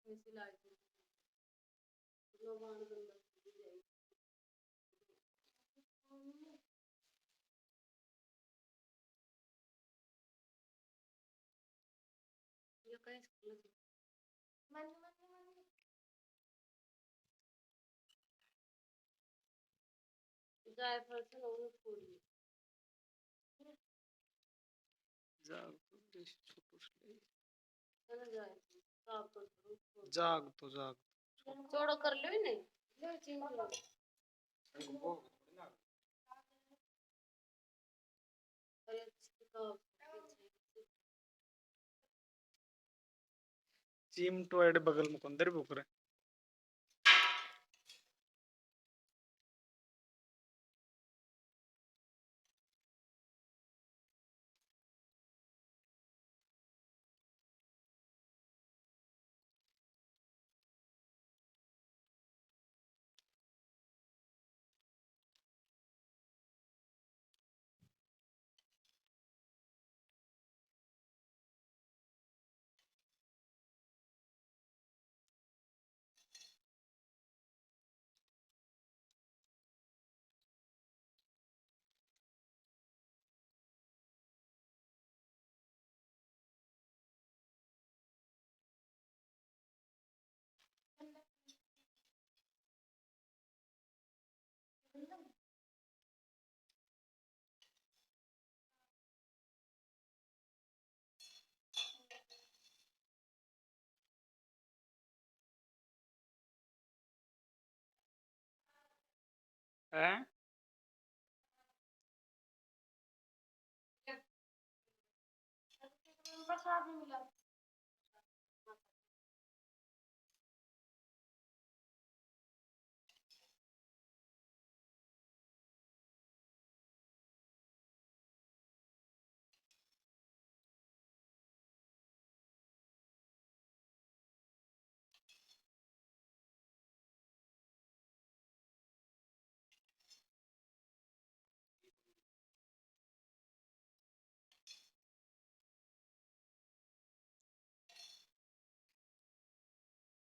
ऐसी लाइट लोबान गंदा जाएगी। ये कहीं स्कूल जायफल से लोग पूरी जाग तो जाग चौड़ा कर लो ही नहीं ले चिंगड़ो चीम तो एड बगल में अंदर भूख रहे हैं प्रसाद नहीं मिला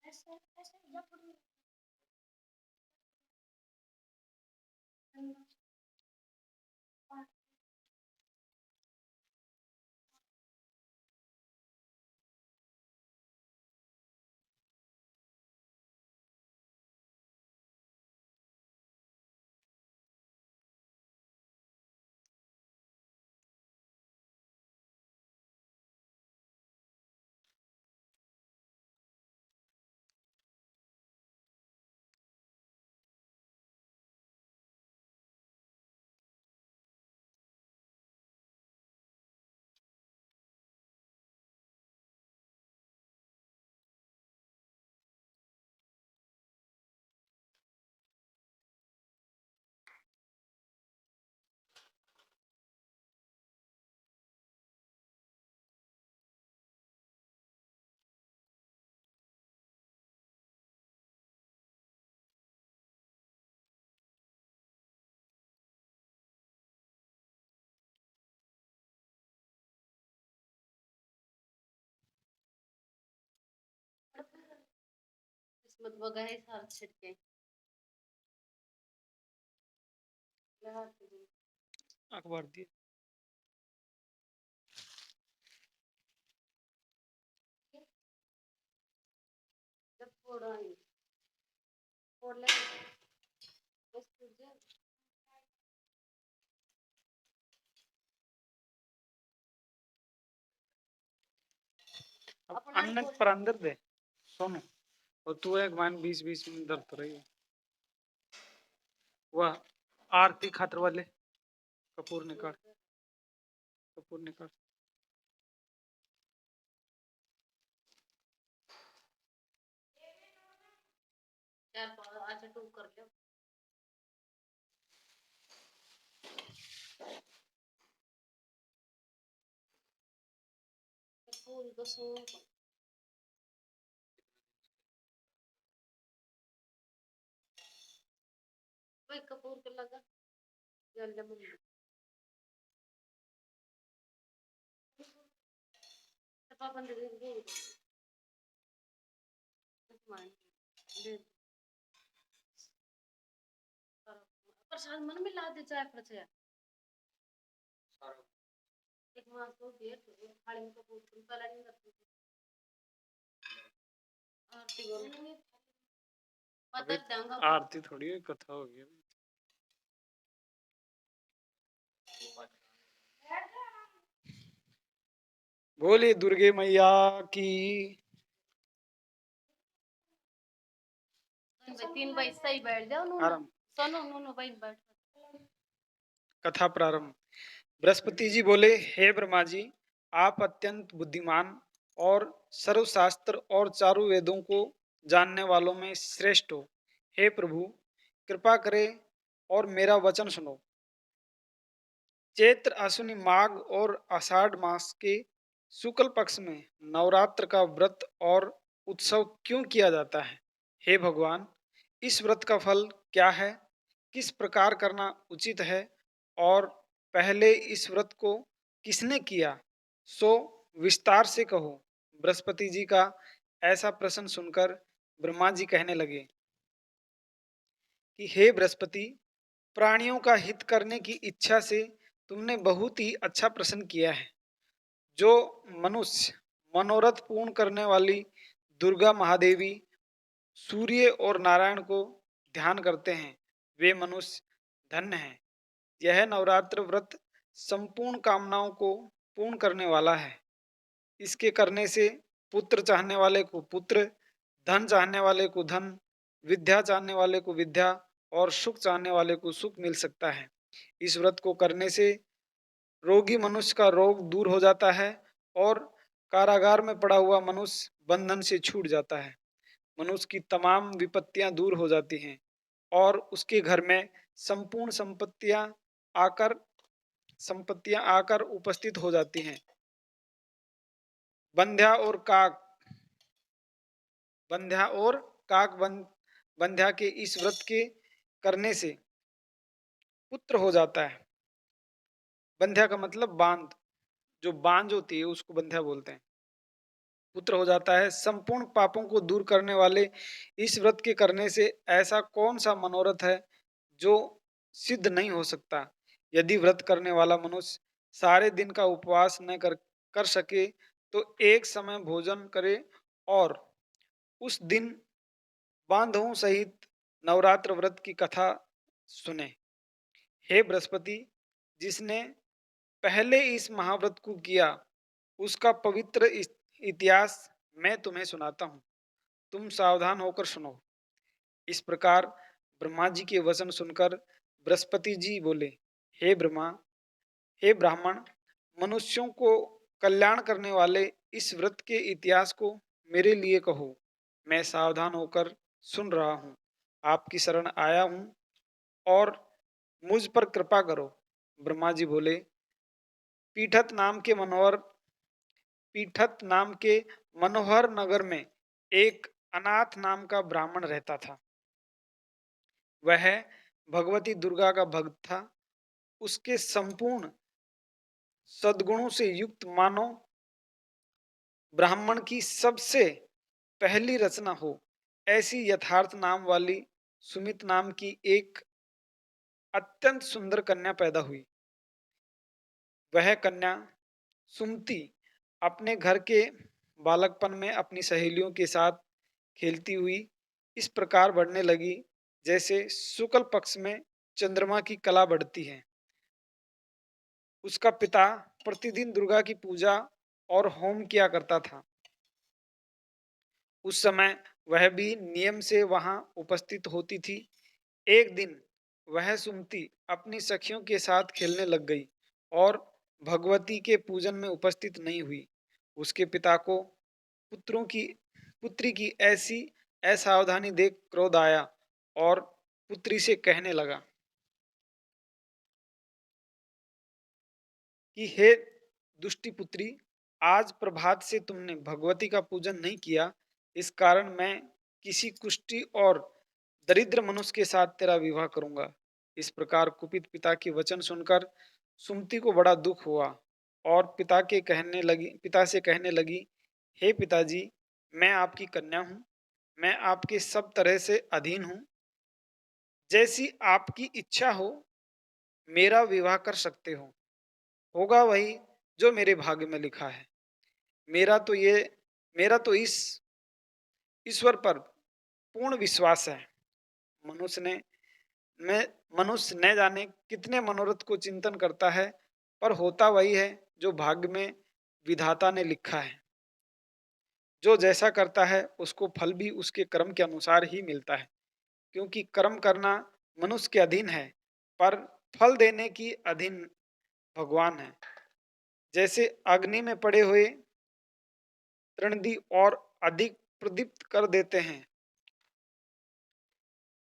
ऐसे ऐसे या पूरी किस्मत बगा है सार छिटके अखबार दिए जब फोड़ा है फोड़ ले बस तुझे अन्नत पर अंदर दे सोनू और तू एक मान 20-20 मिनट दर्द रही वह आरती खातर वाले कपूर निकाल चार अच्छा टू कर लो फूल तो सो भाई कपूर के लगा जल्दी मुझे पापा ने दे मान दे प्रसाद मन में ला दे चाय प्रचार एक मास तो देर तो थाली में कपूर तुम पहला नहीं करती आरती बोल पता दंगा आरती थोड़ी है, कथा हो गई। बोले दुर्गे मैया की। 3 भाई सही बैठ जाओ आराम। सुनो नो भाई बैठ कथा प्रारंभ। बृहस्पति जी बोले, हे ब्रह्मा जी, आप अत्यंत बुद्धिमान और सर्वशास्त्र और चारों वेदों को जानने वालों में श्रेष्ठ हो। हे प्रभु, कृपा करें और मेरा वचन सुनो। चैत्र आश्विनी माघ और आषाढ़ मास के शुक्ल पक्ष में नवरात्र का व्रत और उत्सव क्यों किया जाता है? हे भगवान, इस व्रत का फल क्या है? किस प्रकार करना उचित है? और पहले इस व्रत को किसने किया, सो विस्तार से कहो। बृहस्पति जी का ऐसा प्रश्न सुनकर ब्रह्मा जी कहने लगे कि हे बृहस्पति, प्राणियों का हित करने की इच्छा से तुमने बहुत ही अच्छा प्रश्न किया है। जो मनुष्य मनोरथ पूर्ण करने वाली दुर्गा महादेवी, सूर्य और नारायण को ध्यान करते हैं, वे मनुष्य धन्य हैं। यह नवरात्र व्रत संपूर्ण कामनाओं को पूर्ण करने वाला है। इसके करने से पुत्र चाहने वाले को पुत्र, धन चाहने वाले को धन, विद्या चाहने वाले को विद्या और सुख चाहने वाले को सुख मिल सकता है। इस व्रत को करने से रोगी मनुष्य का रोग दूर हो जाता है और कारागार में पड़ा हुआ मनुष्य बंधन से छूट जाता है। मनुष्य की तमाम विपत्तियां दूर हो जाती हैं और उसके घर में संपूर्ण संपत्तियां आकर उपस्थित हो जाती हैं। बंध्या और काक बंध्या और काक बंध्या के इस व्रत के करने से पुत्र हो जाता है। बंध्या का मतलब बांध, जो बांझ होती है उसको बंध्या बोलते हैं। पुत्र हो जाता है। संपूर्ण पापों को दूर करने वाले इस व्रत के करने से ऐसा कौन सा मनोरथ है जो सिद्ध नहीं हो सकता? यदि व्रत करने वाला मनुष्य सारे दिन का उपवास न कर सके तो एक समय भोजन करे और उस दिन बांधवों सहित नवरात्र व्रत की कथा सुने। हे बृहस्पति, जिसने पहले इस महाव्रत को किया, उसका पवित्र इतिहास मैं तुम्हें सुनाता हूँ। तुम सावधान होकर सुनो। इस प्रकार ब्रह्मा जी के वचन सुनकर बृहस्पति जी बोले, हे ब्रह्मा, हे ब्राह्मण, मनुष्यों को कल्याण करने वाले इस व्रत के इतिहास को मेरे लिए कहो। मैं सावधान होकर सुन रहा हूँ। आपकी शरण आया हूँ और मुझ पर कृपा करो। ब्रह्मा जी बोले, पीठत नाम के मनोहर पीठत नाम के मनोहर नगर में एक अनाथ नाम का ब्राह्मण रहता था। वह भगवती दुर्गा का भक्त था। उसके संपूर्ण सद्गुणों से युक्त मानो ब्राह्मण की सबसे पहली रचना हो, ऐसी यथार्थ नाम वाली सुमित नाम की एक अत्यंत सुंदर कन्या पैदा हुई। वह कन्या सुमति अपने घर के बालकपन में अपनी सहेलियों के साथ खेलती हुई इस प्रकार बढ़ने लगी जैसे शुक्ल पक्ष में चंद्रमा की कला बढ़ती है। उसका पिता प्रतिदिन दुर्गा की पूजा और होम किया करता था। उस समय वह भी नियम से वहां उपस्थित होती थी। एक दिन वह सुमति अपनी सखियों के साथ खेलने लग गई और भगवती के पूजन में उपस्थित नहीं हुई। उसके पिता को पुत्रों की पुत्री की ऐसी असावधानी देख क्रोध आया और पुत्री से कहने लगा कि हे दुष्टी पुत्री, आज प्रभात से तुमने भगवती का पूजन नहीं किया। इस कारण मैं किसी कुष्ठी और दरिद्र मनुष्य के साथ तेरा विवाह करूंगा। इस प्रकार कुपित पिता के वचन सुनकर सुमति को बड़ा दुख हुआ और पिता से कहने लगी, हे पिताजी, मैं आपकी कन्या हूँ। मैं आपके सब तरह से अधीन हूँ। जैसी आपकी इच्छा हो, मेरा विवाह कर सकते हो। होगा वही जो मेरे भाग्य में लिखा है। मेरा तो ये मेरा तो इस ईश्वर पर पूर्ण विश्वास है। मनुष्य ने मैं मनुष्य न जाने कितने मनोरथ को चिंतन करता है, पर होता वही है जो भाग्य में विधाता ने लिखा है। जो जैसा करता है उसको फल भी उसके कर्म के अनुसार ही मिलता है, क्योंकि कर्म करना मनुष्य के अधीन है, पर फल देने की अधीन भगवान है। जैसे अग्नि में पड़े हुए तृणदी और अधिक प्रदीप्त कर देते हैं,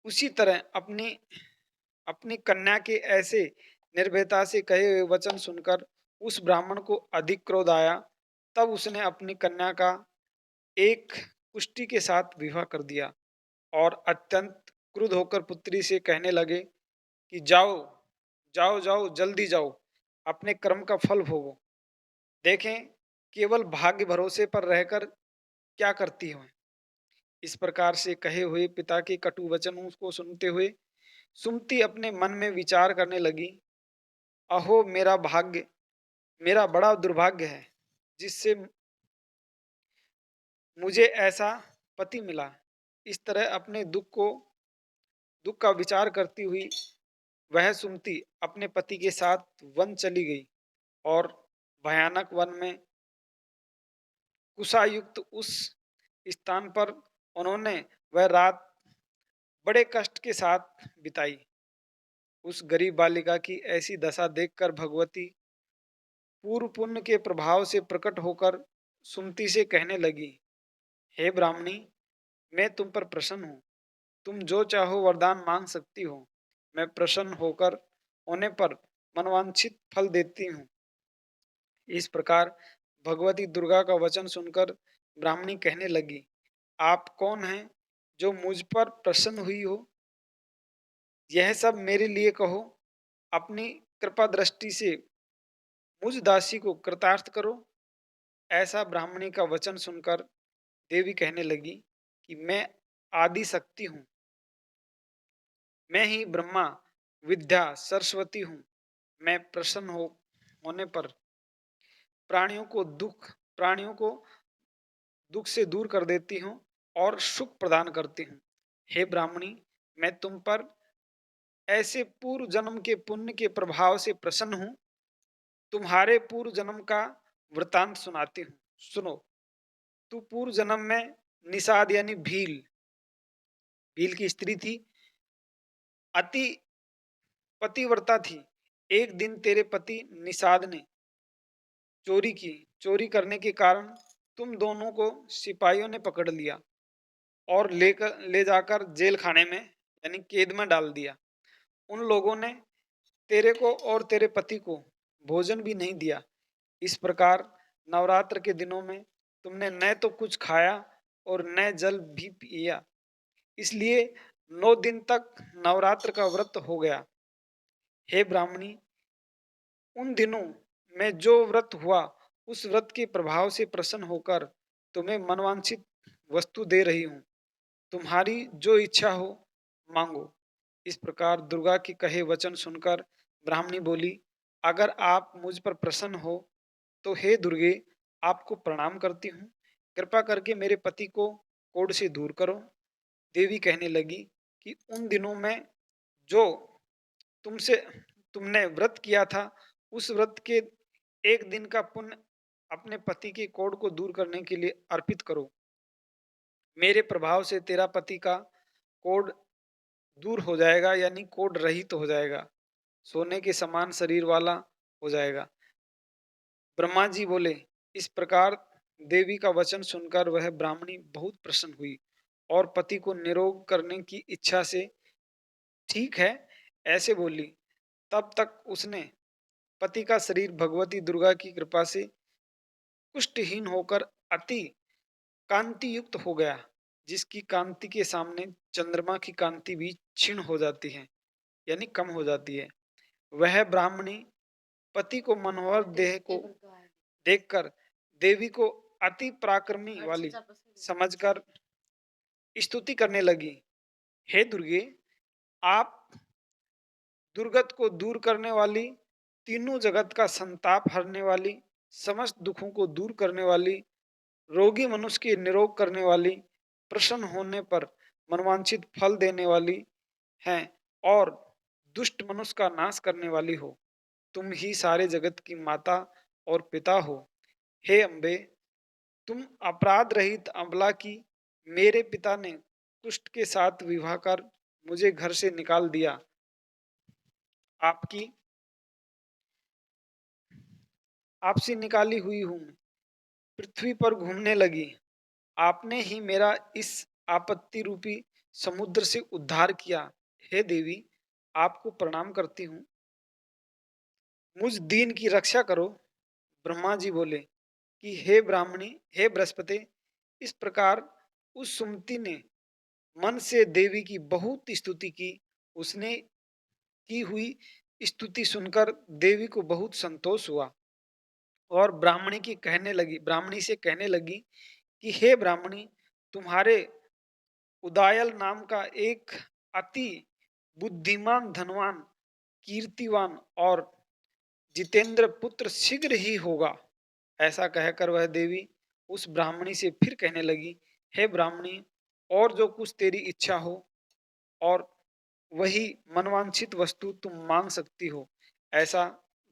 उसी तरह अपनी अपनी कन्या के ऐसे निर्भयता से कहे हुए वचन सुनकर उस ब्राह्मण को अधिक क्रोध आया। तब उसने अपनी कन्या का एक कुष्टी के साथ विवाह कर दिया और अत्यंत क्रुद्ध होकर पुत्री से कहने लगे कि जाओ जाओ जाओ, जल्दी जाओ, अपने कर्म का फल भोगो। देखें केवल भाग्य भरोसे पर रहकर क्या करती हो। इस प्रकार से कहे हुए पिता के कटु वचनों को सुनते हुए सुमति अपने मन में विचार करने लगी, अहो मेरा बड़ा दुर्भाग्य है, जिससे मुझे ऐसा पति मिला। इस तरह अपने दुख का विचार करती हुई वह सुमति अपने पति के साथ वन चली गई और भयानक वन में कुशायुक्त उस स्थान पर उन्होंने वह रात बड़े कष्ट के साथ बिताई। उस गरीब बालिका की ऐसी दशा देखकर भगवती पूर्व पुण्य के प्रभाव से प्रकट होकर सुमति से कहने लगी, हे ब्राह्मणी, मैं तुम पर प्रसन्न हूँ। तुम जो चाहो वरदान मांग सकती हो। मैं प्रसन्न होने पर मनवांछित फल देती हूँ। इस प्रकार भगवती दुर्गा का वचन सुनकर ब्राह्मणी कहने लगी, आप कौन हैं जो मुझ पर प्रसन्न हुई हो? यह सब मेरे लिए कहो। अपनी कृपा दृष्टि से मुझ दासी को कृतार्थ करो। ऐसा ब्राह्मणी का वचन सुनकर देवी कहने लगी कि मैं आदि शक्ति हूँ। मैं ही ब्रह्मा विद्या सरस्वती हूँ। मैं प्रसन्न होने पर प्राणियों को दुख से दूर कर देती हूँ और सुख प्रदान करती हूँ। हे ब्राह्मणी, मैं तुम पर ऐसे पूर्व जन्म के पुण्य के प्रभाव से प्रसन्न हूँ। तुम्हारे पूर्व जन्म का वृतांत सुनाती हूँ, सुनो। तू पूर्व जन्म में निषाद यानी भील की स्त्री थी, अति पतिव्रता थी। एक दिन तेरे पति निषाद ने चोरी की। चोरी करने के कारण तुम दोनों को सिपाहियों ने पकड़ लिया और ले जाकर जेल खाने में यानी कैद में डाल दिया। उन लोगों ने तेरे को और तेरे पति को भोजन भी नहीं दिया। इस प्रकार नवरात्र के दिनों में तुमने न तो कुछ खाया और न जल भी पिया। इसलिए 9 दिन तक नवरात्र का व्रत हो गया। हे ब्राह्मणी, उन दिनों में जो व्रत हुआ, उस व्रत के प्रभाव से प्रसन्न होकर तुम्हें मनवांछित वस्तु दे रही हूँ। तुम्हारी जो इच्छा हो मांगो। इस प्रकार दुर्गा के कहे वचन सुनकर ब्राह्मणी बोली, अगर आप मुझ पर प्रसन्न हो तो हे दुर्गे, आपको प्रणाम करती हूँ। कृपा करके मेरे पति को कोढ़ से दूर करो। देवी कहने लगी कि उन दिनों में जो तुमसे तुमने व्रत किया था, उस व्रत के एक दिन का पुण्य अपने पति के कोढ़ को दूर करने के लिए अर्पित करो। मेरे प्रभाव से तेरा पति का कोढ़ दूर हो जाएगा, यानी कोढ़ रहित तो हो जाएगा, सोने के समान शरीर वाला हो जाएगा। ब्रह्मा जी बोले। इस प्रकार देवी का वचन सुनकर वह ब्राह्मणी बहुत प्रसन्न हुई और पति को निरोग करने की इच्छा से ठीक है ऐसे बोली। तब तक उसने पति का शरीर भगवती दुर्गा की कृपा से पुष्टहीन होकर अति कांति युक्त हो गया, जिसकी कांति के सामने चंद्रमा की कांति भी क्षीण हो जाती है, यानी कम हो जाती है। वह ब्राह्मणी पति को मनोहर देह को देखकर देवी को अति पराक्रमी वाली समझकर स्तुति करने लगी, हे दुर्गे, आप दुर्गत को दूर करने वाली, तीनों जगत का संताप हरने वाली, समस्त दुखों को दूर करने वाली, रोगी मनुष्य के निरोग करने वाली, प्रसन्न होने पर मनवांछित फल देने वाली हैं और दुष्ट मनुष्य का नाश करने वाली हो। तुम ही सारे जगत की माता और पिता हो। हे अम्बे, तुम अपराध रहित अबला की, मेरे पिता ने कुष्ठ के साथ विवाह कर मुझे घर से निकाल दिया। आपकी आपसे निकाली हुई हूँ, पृथ्वी पर घूमने लगी। आपने ही मेरा इस आपत्ति रूपी समुद्र से उद्धार किया। हे देवी, आपको प्रणाम करती हूँ, मुझ दीन की रक्षा करो। ब्रह्मा जी बोले कि हे ब्राह्मणी, हे बृहस्पति, इस प्रकार उस सुमति ने मन से देवी की बहुत स्तुति की। उसने की हुई स्तुति सुनकर देवी को बहुत संतोष हुआ और ब्राह्मणी से कहने लगी कि हे ब्राह्मणी, तुम्हारे उदायल नाम का एक अति बुद्धिमान, धनवान, कीर्तिवान और जितेंद्र पुत्र शीघ्र ही होगा। ऐसा कहकर वह देवी उस ब्राह्मणी से फिर कहने लगी, हे ब्राह्मणी, और जो कुछ तेरी इच्छा हो और वही मनवांछित वस्तु तुम मांग सकती हो। ऐसा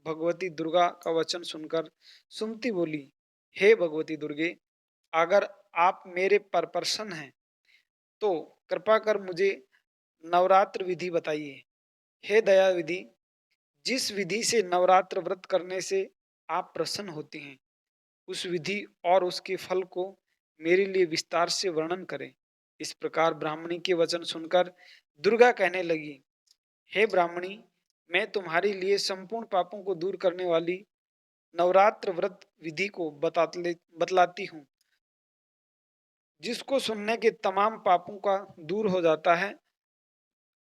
भगवती दुर्गा का वचन सुनकर सुमति बोली, हे भगवती दुर्गे, अगर आप मेरे पर प्रसन्न हैं तो कृपा कर मुझे नवरात्र विधि बताइए। हे दया विधि, जिस विधि से नवरात्र व्रत करने से आप प्रसन्न होती हैं, उस विधि और उसके फल को मेरे लिए विस्तार से वर्णन करें। इस प्रकार ब्राह्मणी के वचन सुनकर दुर्गा कहने लगी, हे ब्राह्मणी, मैं तुम्हारे लिए संपूर्ण पापों को दूर करने वाली नवरात्र व्रत विधि को बतलाती हूँ, जिसको सुनने के तमाम पापों का दूर हो जाता है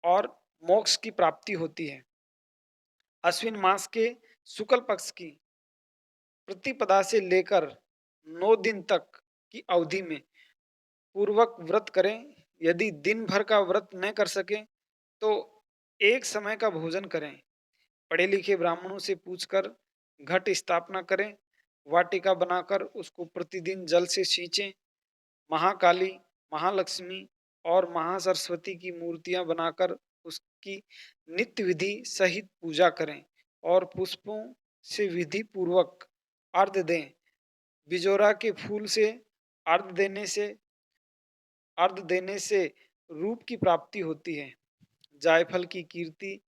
और मोक्ष की प्राप्ति होती है। अश्विन मास के शुक्ल पक्ष की प्रतिपदा से लेकर 9 दिन तक की अवधि में पूर्वक व्रत करें। यदि दिन भर का व्रत न कर सके तो एक समय का भोजन करें। पढ़े लिखे ब्राह्मणों से पूछकर घट स्थापना करें, वाटिका बनाकर उसको प्रतिदिन जल से सींचें। महाकाली, महालक्ष्मी और महासरस्वती की मूर्तियां बनाकर उसकी नित्य विधि सहित पूजा करें और पुष्पों से विधि पूर्वक अर्घ्य दें। बिजोरा के फूल से अर्घ्य देने से रूप की प्राप्ति होती है। जायफल की कीर्ति,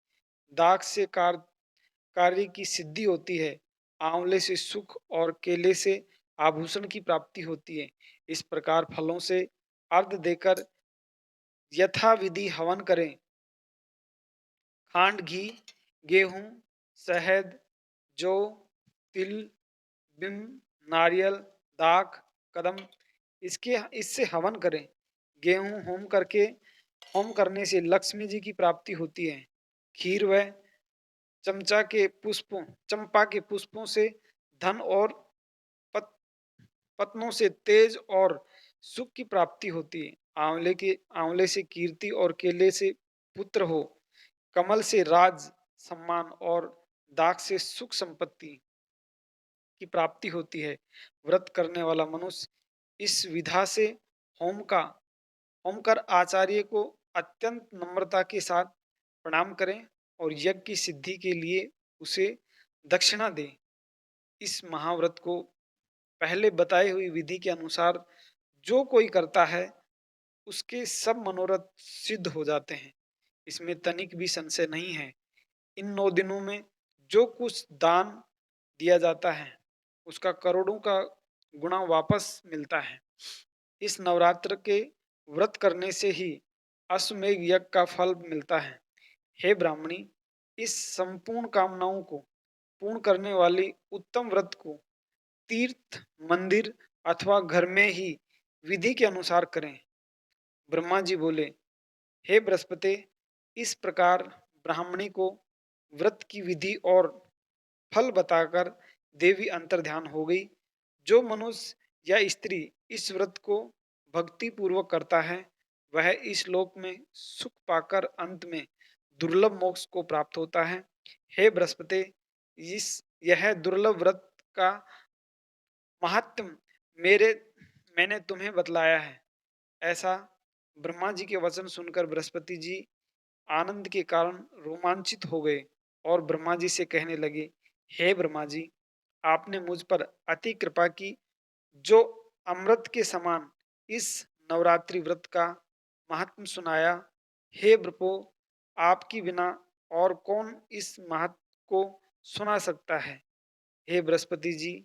दाख से कार्य की सिद्धि होती है। आंवले से सुख और केले से आभूषण की प्राप्ति होती है। इस प्रकार फलों से अर्घ्य देकर यथाविधि हवन करें। खांड, घी, गेहूं, शहद, जौ, तिल, बिम, नारियल, दाख, कदम, इससे हवन करें। गेहूं होम करने से लक्ष्मी जी की प्राप्ति होती है। खीर व चंपा के पुष्पों से धन और पत, पत्नों से तेज और सुख की प्राप्ति होती है। आंवले से कीर्ति और केले से पुत्र हो। कमल से राज, सम्मान और दाख से सुख संपत्ति की प्राप्ति होती है। व्रत करने वाला मनुष्य इस विधा से होम का होम कर आचार्य को अत्यंत नम्रता के साथ प्रणाम करें और यज्ञ की सिद्धि के लिए उसे दक्षिणा दें। इस महाव्रत को पहले बताई हुई विधि के अनुसार जो कोई करता है, उसके सब मनोरथ सिद्ध हो जाते हैं। इसमें तनिक भी संशय नहीं है। इन 9 दिनों में जो कुछ दान दिया जाता है, उसका करोड़ों का गुणा वापस मिलता है। इस नवरात्र के व्रत करने से ही अश्वमेघ यज्ञ का फल मिलता है। हे ब्राह्मणी, इस संपूर्ण कामनाओं को पूर्ण करने वाली उत्तम व्रत को तीर्थ, मंदिर अथवा घर में ही विधि के अनुसार करें। ब्रह्मा जी बोले, हे बृहस्पति, इस प्रकार ब्राह्मणी को व्रत की विधि और फल बताकर देवी अंतर्ध्यान हो गई। जो मनुष्य या स्त्री इस व्रत को भक्ति पूर्वक करता है, वह इस लोक में सुख पाकर अंत में दुर्लभ मोक्ष को प्राप्त होता है। हे बृहस्पति, इस यह दुर्लभ व्रत का महात्म मेरे मैंने तुम्हें बतलाया है। ऐसा ब्रह्मा जी के वचन सुनकर बृहस्पति जी आनंद के कारण रोमांचित हो गए और ब्रह्मा जी से कहने लगे, हे ब्रह्मा जी, आपने मुझ पर अति कृपा की, जो अमृत के समान इस नवरात्रि व्रत का महात्म सुनाया। हे प्रभु, आपकी बिना और कौन इस महत्व को सुना सकता है। हे बृहस्पति जी,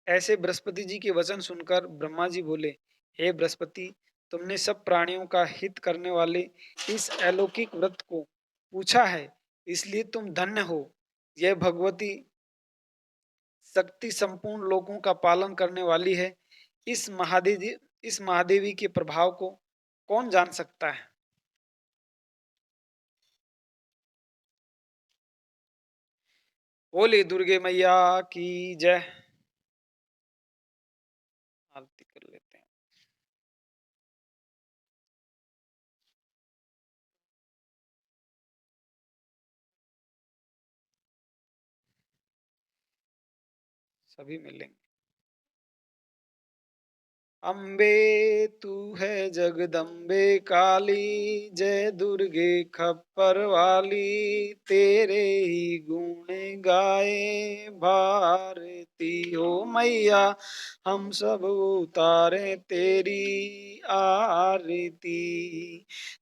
ऐसे बृहस्पति जी के वचन सुनकर ब्रह्मा जी बोले, हे बृहस्पति, तुमने सब प्राणियों का हित करने वाले इस अलौकिक व्रत को पूछा है, इसलिए तुम धन्य हो। यह भगवती शक्ति संपूर्ण लोगों का पालन करने वाली है। इस महादेवी के प्रभाव को कौन जान सकता है। बोले दुर्गे मैया की जय। आरती कर लेते हैं। सभी मिलेंगे। अम्बे तू है जगदम्बे काली, जय दुर्गे खप्पर वाली, तेरे ही गुण गाए भारती हो मैया, हम सब उतारे तेरी आरती।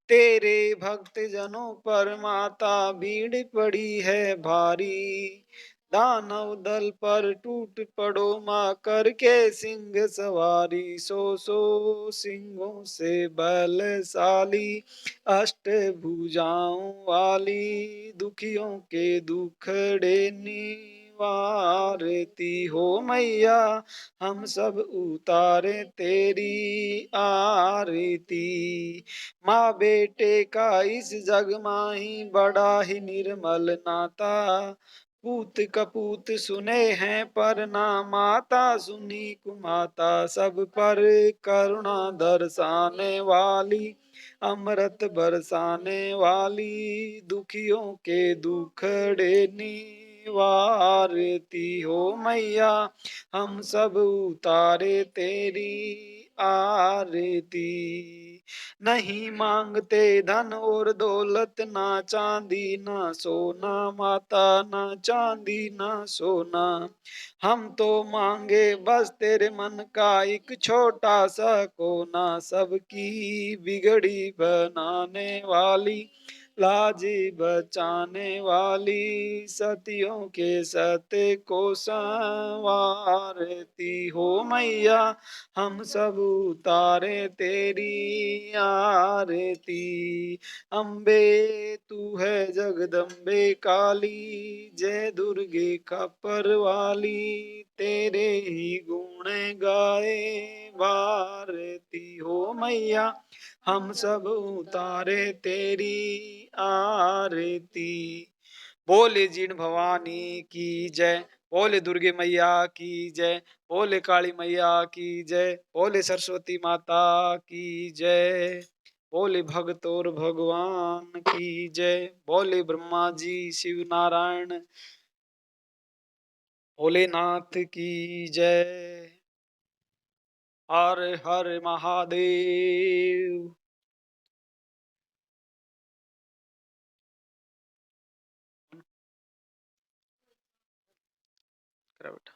तेरे भक्त जनों पर माता भीड़ पड़ी है भारी, दानव दल पर टूट पड़ो माँ करके सिंह सवारी, सो सिंहों से बलशाली, अष्ट भुजाओं वाली, दुखियों के दुखड़े निवारती हो मैया, हम सब उतारे तेरी आरती। माँ बेटे का इस जग माही बड़ा ही निर्मल नाता, पूत कपूत सुने हैं पर ना माता सुनी कुमाता, सब पर करुणा दर्शाने वाली, अमृत बरसाने वाली, दुखियों के दुखड़े निवारती हो मैया, हम सब उतारे तेरी आरती। नहीं मांगते धन और दौलत, ना चांदी ना सोना माता, ना चांदी ना सोना, हम तो मांगे बस तेरे मन का एक छोटा सा कोना, सबकी बिगड़ी बनाने वाली, लाज बचाने वाली, सतियों के सत्य को संवारती हो मैया, हम सब उतारे तेरी आरती। अम्बे तू है जगदम्बे काली, जय दुर्गे खप्पर वाली, तेरे ही गुण गाए भारती हो मैया, हम सब उतारे तेरी आरती। बोले जीण भवानी की जय, बोले दुर्गे मैया की जय, बोले काली मैया की जय, बोले सरस्वती माता की जय, बोले भगत और भगवान की जय, बोले ब्रह्मा जी शिव नारायण भोलेनाथ की जय। हर हर महादेव। करा बेटा।